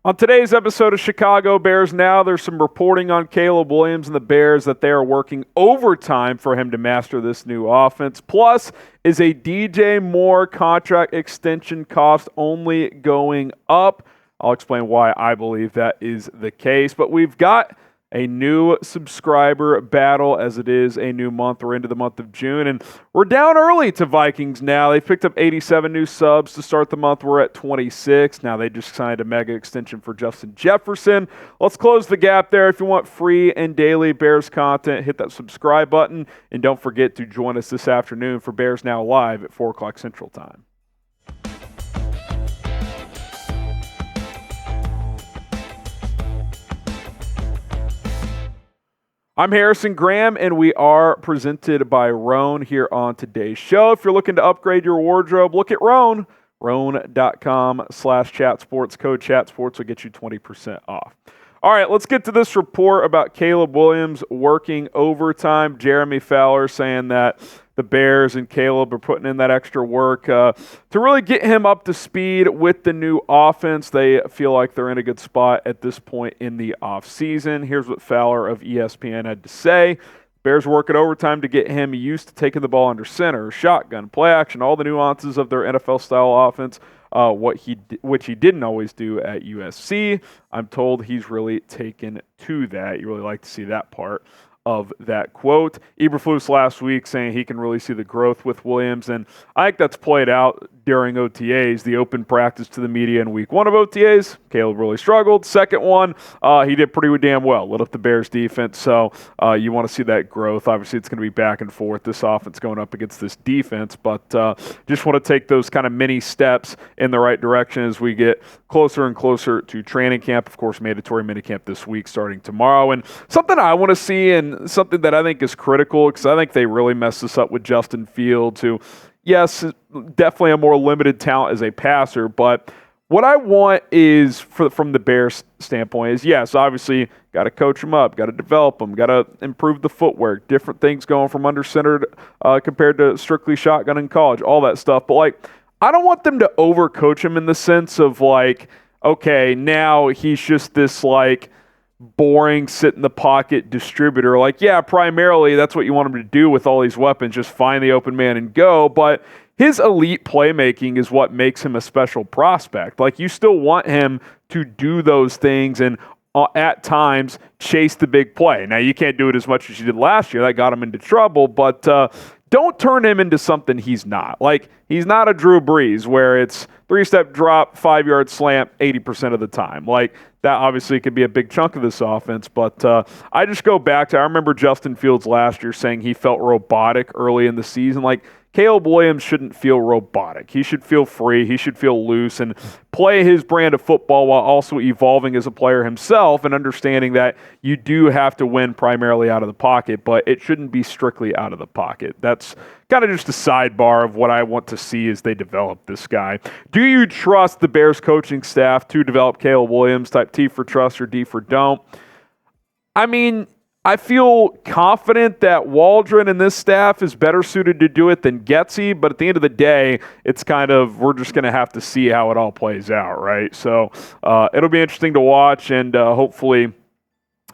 On today's episode of Chicago Bears Now, there's some reporting on Caleb Williams and the Bears that they are working overtime for him to master this new offense. Plus, is a DJ Moore contract extension cost only going up? I'll explain why I believe that is the case. But we've got a new subscriber battle as it is a new month. We're into the month of June, and we're down early to Vikings now. They've picked up 87 new subs to start the month. We're at 26. Now they just signed a mega extension for Justin Jefferson. Let's close the gap there. If you want free and daily Bears content, hit that subscribe button, and don't forget to join us this afternoon for Bears Now Live at 4 o'clock Central Time. I'm Harrison Graham, and we are presented by Rhone here on today's show. If you're looking to upgrade your wardrobe, look at Rhone. Rhone.com/chatsports. Code chatsports will get you 20% off. All right, let's get to this report about Caleb Williams working overtime. Jeremy Fowler saying that the Bears and Caleb are putting in that extra work to really get him up to speed with the new offense. They feel like they're in a good spot at this point in the offseason. Here's what Fowler of ESPN had to say. Bears working overtime to get him used to taking the ball under center, shotgun, play action, all the nuances of their NFL-style offense, which he didn't always do at USC. I'm told he's really taken to that. You really like to see that part of that quote. Eberflus last week saying he can really see the growth with Williams, and I think that's played out during OTAs, the open practice to the media in week one of OTAs. Caleb really struggled. Second one, he did pretty damn well, lit up the Bears defense, so you want to see that growth. Obviously, it's going to be back and forth, this offense going up against this defense, but just want to take those kind of mini steps in the right direction as we get closer and closer to training camp. Of course, mandatory minicamp this week starting tomorrow, and something I want to see and something that I think is critical, because I think they really messed this up with Justin Fields, who, yes, definitely a more limited talent as a passer, but what I want is, from the Bears standpoint, is, yes, obviously, got to coach him up, got to develop him, got to improve the footwork, different things going from under-centered compared to strictly shotgun in college, all that stuff, but, like, I don't want them to overcoach him in the sense of, like, okay, now he's just this, like, boring sit in the pocket distributor. Like, yeah, primarily that's what you want him to do with all these weapons, just find the open man and go, but his elite playmaking is what makes him a special prospect. Like, you still want him to do those things and at times chase the big play. Now, you can't do it as much as you did last year. That got him into trouble, but don't turn him into something he's not. Like, he's not a Drew Brees where it's 3-step drop, 5-yard slant 80% of the time. Like, that obviously could be a big chunk of this offense, but I just go back to, I remember Justin Fields last year saying he felt robotic early in the season. Like, Caleb Williams shouldn't feel robotic. He should feel free. He should feel loose and play his brand of football while also evolving as a player himself and understanding that you do have to win primarily out of the pocket, but it shouldn't be strictly out of the pocket. That's kind of just a sidebar of what I want to see as they develop this guy. Do you trust the Bears coaching staff to develop Caleb Williams? Type T for trust or D for don't. I mean, I feel confident that Waldron and this staff is better suited to do it than Getsy, but at the end of the day, it's kind of, we're just going to have to see how it all plays out, right? So it'll be interesting to watch, and hopefully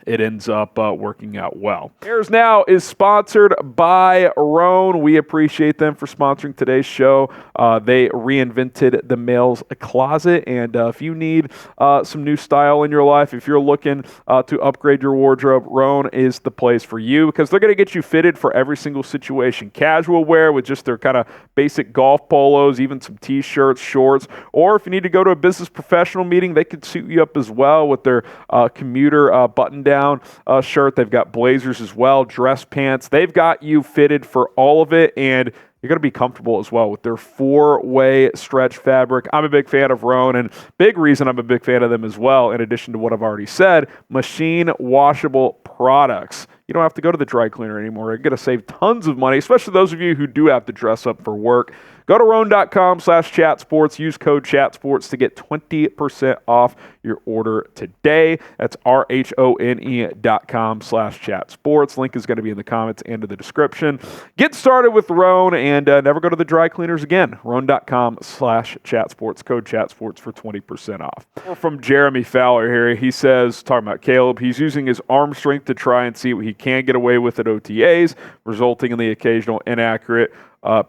it ends up working out well. Bears Now is sponsored by Rhone. We appreciate them for sponsoring today's show. They reinvented the male's closet, and if you need some new style in your life, if you're looking to upgrade your wardrobe, Rhone is the place for you, because they're going to get you fitted for every single situation. Casual wear with just their kind of basic golf polos, even some t-shirts, shorts, or if you need to go to a business professional meeting, they could suit you up as well with their commuter button-down shirt. They've got blazers as well, dress pants. They've got you fitted for all of it, and you're going to be comfortable as well with their 4-way stretch fabric. I'm a big fan of Rhone, and big reason I'm a big fan of them as well, in addition to what I've already said, machine washable products. You don't have to go to the dry cleaner anymore. You're going to save tons of money, especially those of you who do have to dress up for work. Go to Rhone.com/chatsports. Use code chatsports to get 20% off your order today. That's RHONE.com/chatsports. Link is going to be in the comments and in the description. Get started with Rhone and never go to the dry cleaners again. Rhone.com/chatsports. Code chatsports for 20% off. From Jeremy Fowler here, he says, talking about Caleb, he's using his arm strength to try and see what he can get away with at OTAs, resulting in the occasional inaccurate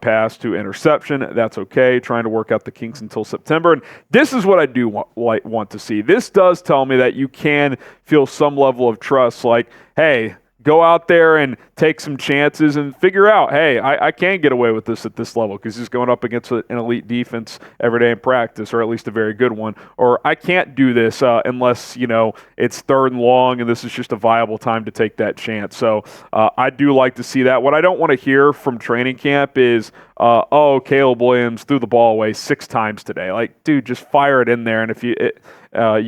pass to interception. That's okay. Trying to work out the kinks until September. And this is what I do want to see. This does tell me that you can feel some level of trust, like, hey, go out there and take some chances and figure out, hey, I can get away with this at this level because he's going up against an elite defense every day in practice, or at least a very good one. Or I can't do this unless, it's 3rd and long and this is just a viable time to take that chance. So I do like to see that. What I don't want to hear from training camp is, Caleb Williams threw the ball away 6 times today. Like, dude, just fire it in there. And if you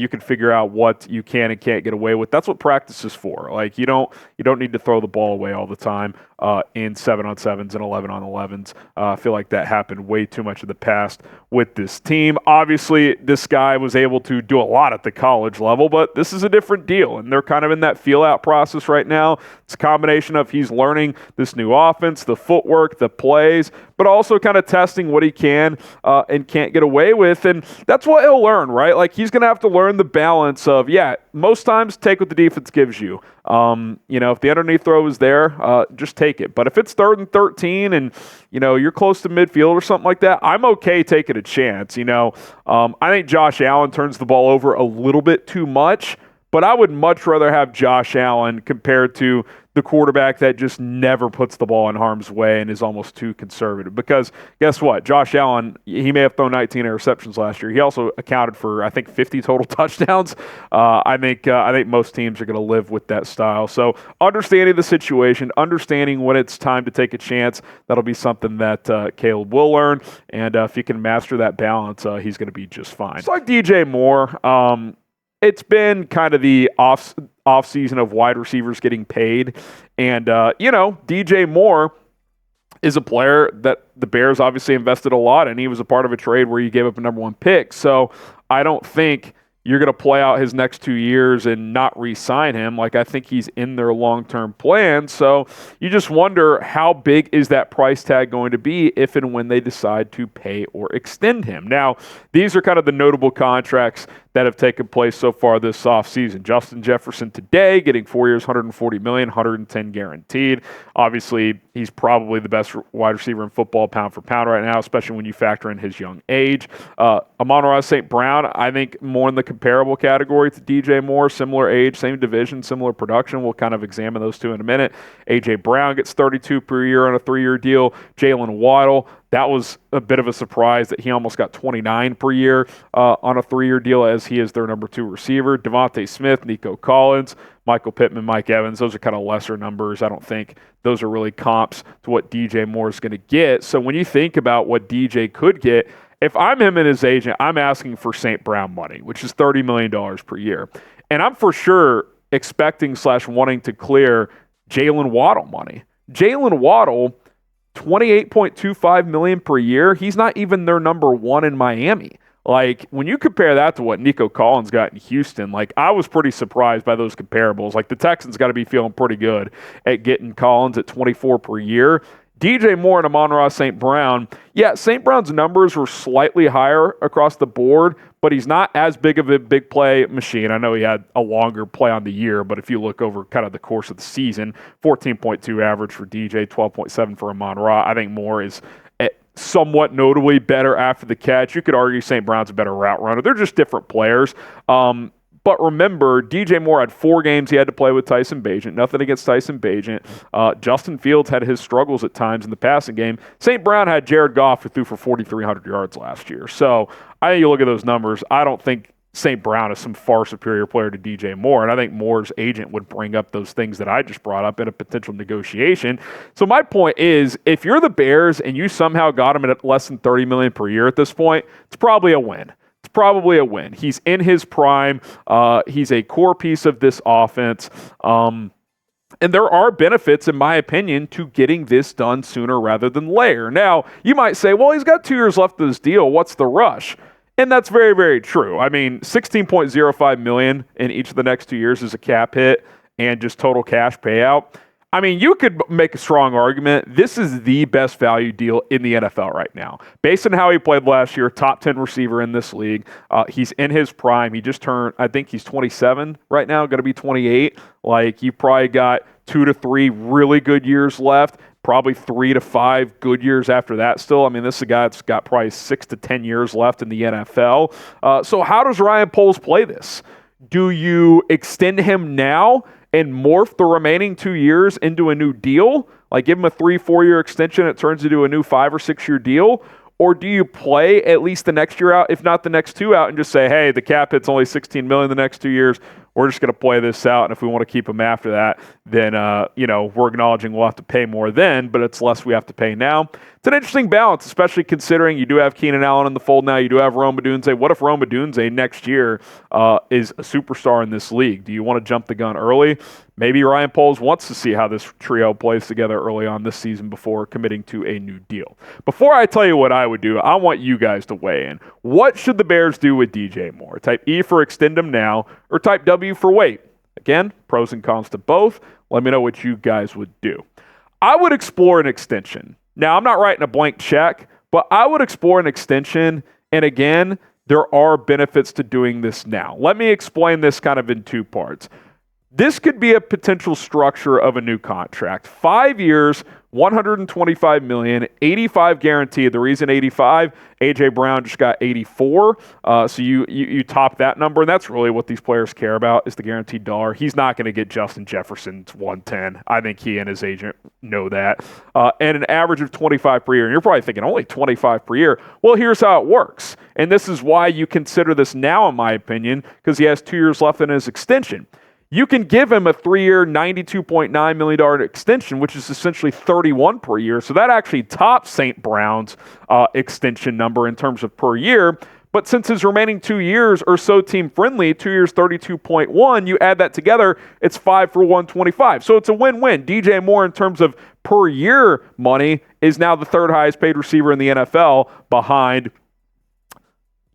can figure out what you can and can't get away with. That's what practice is for. Like, you don't need to throw the ball away all the time in 7-on-7s and 11-on-11s. I feel like that happened way too much in the past with this team. Obviously, this guy was able to do a lot at the college level, but this is a different deal, and they're kind of in that feel-out process right now. It's a combination of he's learning this new offense, the footwork, the plays, but also kind of testing what he can and can't get away with, and that's what he'll learn, right? Like, he's going to have to learn the balance of, most times take what the defense gives you. If the underneath throw is there, just take it. But if it's 3rd and 13 and, you're close to midfield or something like that, I'm okay taking a chance. I think Josh Allen turns the ball over a little bit too much, but I would much rather have Josh Allen compared to the quarterback that just never puts the ball in harm's way and is almost too conservative. Because guess what? Josh Allen, he may have thrown 19 interceptions last year. He also accounted for, I think, 50 total touchdowns. I think most teams are going to live with that style. So understanding the situation, understanding when it's time to take a chance, that'll be something that Caleb will learn. And if he can master that balance, he's going to be just fine. It's like DJ Moore. It's been kind of the off-season of wide receivers getting paid. And, DJ Moore is a player that the Bears obviously invested a lot in. He was a part of a trade where you gave up a number 1 pick. So I don't think you're going to play out his next 2 years and not re-sign him. Like, I think he's in their long-term plan. So you just wonder, how big is that price tag going to be if and when they decide to pay or extend him? Now, these are kind of the notable contracts that have taken place so far this offseason. Justin Jefferson today getting 4 years, $140 million, $110 guaranteed. Obviously, he's probably the best wide receiver in football pound for pound right now, especially when you factor in his young age. Amon-Ra St. Brown, I think more in the comparable category to DJ Moore, similar age, same division, similar production. We'll kind of examine those two in a minute. A.J. Brown gets $32 per year on a 3-year deal. Jaylen Waddle, that was a bit of a surprise that he almost got $29 per year on a 3-year deal, as he is their number 2 receiver. DeVonta Smith, Nico Collins, Michael Pittman, Mike Evans, those are kind of lesser numbers. I don't think those are really comps to what DJ Moore is going to get. So when you think about what DJ could get, if I'm him and his agent, I'm asking for St. Brown money, which is $30 million per year. And I'm for sure expecting / wanting to clear Jaylen Waddle money. Jaylen Waddle, $28.25 million per year. He's not even their number 1 in Miami. Like, when you compare that to what Nico Collins got in Houston, like, I was pretty surprised by those comparables. Like, the Texans got to be feeling pretty good at getting Collins at $24 per year. DJ Moore and Amon-Ra St. Brown, St. Brown's numbers were slightly higher across the board, but he's not as big of a big play machine. I know he had a longer play on the year, but if you look over kind of the course of the season, 14.2 average for DJ, 12.7 for Amon-Ra. I think Moore is somewhat notably better after the catch. You could argue St. Brown's a better route runner. They're just different players. But remember, DJ Moore had 4 games he had to play with Tyson Bagent. Nothing against Tyson Bagent. Justin Fields had his struggles at times in the passing game. St. Brown had Jared Goff, who threw for 4,300 yards last year. So I think you look at those numbers, I don't think St. Brown is some far superior player to DJ Moore, and I think Moore's agent would bring up those things that I just brought up in a potential negotiation. So my point is, if you're the Bears and you somehow got him at less than $30 million per year at this point, it's probably a win. Probably a win. He's in his prime. He's a core piece of this offense. And there are benefits, in my opinion, to getting this done sooner rather than later. Now, you might say, well, he's got 2 years left of his deal. What's the rush? And that's very, very true. I mean, $16.05 million in each of the next 2 years is a cap hit and just total cash payout. I mean, you could make a strong argument. This is the best value deal in the NFL right now. Based on how he played last year, top 10 receiver in this league. He's in his prime. He just turned, I think he's 27 right now, going to be 28. Like, you probably got 2 to 3 really good years left. Probably 3 to 5 good years after that still. I mean, this is a guy that's got probably 6 to 10 years left in the NFL. So how does Ryan Poles play this? Do you extend him now and morph the remaining 2 years into a new deal? Like, give him a 3-4 year extension, it turns into a new 5 or 6 year deal? Or do you play at least the next year out, if not the next 2 out, and just say, hey, the cap hit's only $16 million the next 2 years. We're just going to play this out, and if we want to keep him after that, then we're acknowledging we'll have to pay more then, but it's less we have to pay now. It's an interesting balance, especially considering you do have Keenan Allen in the fold now. You do have Rhone. What if Rhone next year is a superstar in this league? Do you want to jump the gun early? Maybe Ryan Poles wants to see how this trio plays together early on this season before committing to a new deal. Before I tell you what I would do, I want you guys to weigh in. What should the Bears do with DJ Moore? Type E for extend him now, or type W for wait. Again, pros and cons to both. Let me know what you guys would do. I would explore an extension. Now, I'm not writing a blank check, but I would explore an extension. And again, there are benefits to doing this now. Let me explain this kind of in 2 parts. This could be a potential structure of a new contract. 5 years, $125 million, 85 guaranteed. The reason 85, A.J. Brown just got 84. So you top that number, and that's really what these players care about is the guaranteed dollar. He's not going to get Justin Jefferson's 110. I think he and his agent know that. And an average of 25 per year. And you're probably thinking, only 25 per year. Well, here's how it works. And this is why you consider this now, in my opinion, because he has 2 years left in his extension. You can give him a 3-year, $92.9 million extension, which is essentially 31 per year. So that actually tops St. Brown's extension number in terms of per year. But since his remaining 2 years are so team-friendly, 2 years, 32.1, you add that together, it's 5 for 125. So it's a win-win. DJ Moore, in terms of per year money, is now the 3rd highest paid receiver in the NFL behind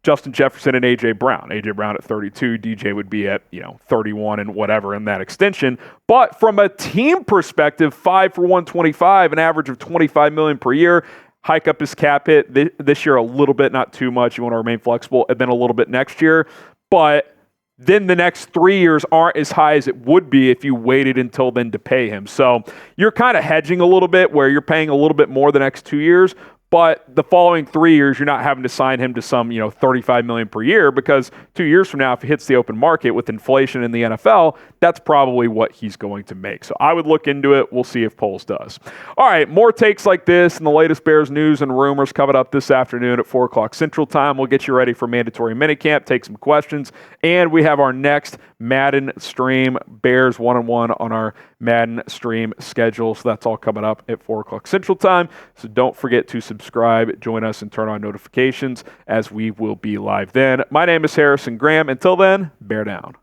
Justin Jefferson and A.J. Brown. A.J. Brown at 32, DJ would be at 31 and whatever in that extension. But from a team perspective, 5 for 125, an average of $25 million per year. Hike up his cap hit this year a little bit, not too much. You want to remain flexible, and then a little bit next year. But then the next 3 years aren't as high as it would be if you waited until then to pay him. So you're kind of hedging a little bit where you're paying a little bit more the next 2 years. But the following 3 years, you're not having to sign him to some, $35 million per year, because 2 years from now, if he hits the open market with inflation in the NFL, that's probably what he's going to make. So I would look into it. We'll see if Poles does. All right, more takes like this and the latest Bears news and rumors coming up this afternoon at 4 o'clock Central Time. We'll get you ready for mandatory minicamp, take some questions, and we have our next Madden stream, Bears 1-on-1 on our Madden stream schedule. So that's all coming up at 4 o'clock Central Time. So don't forget to subscribe, join us, and turn on notifications as we will be live then. My name is Harrison Graham. Until then, bear down.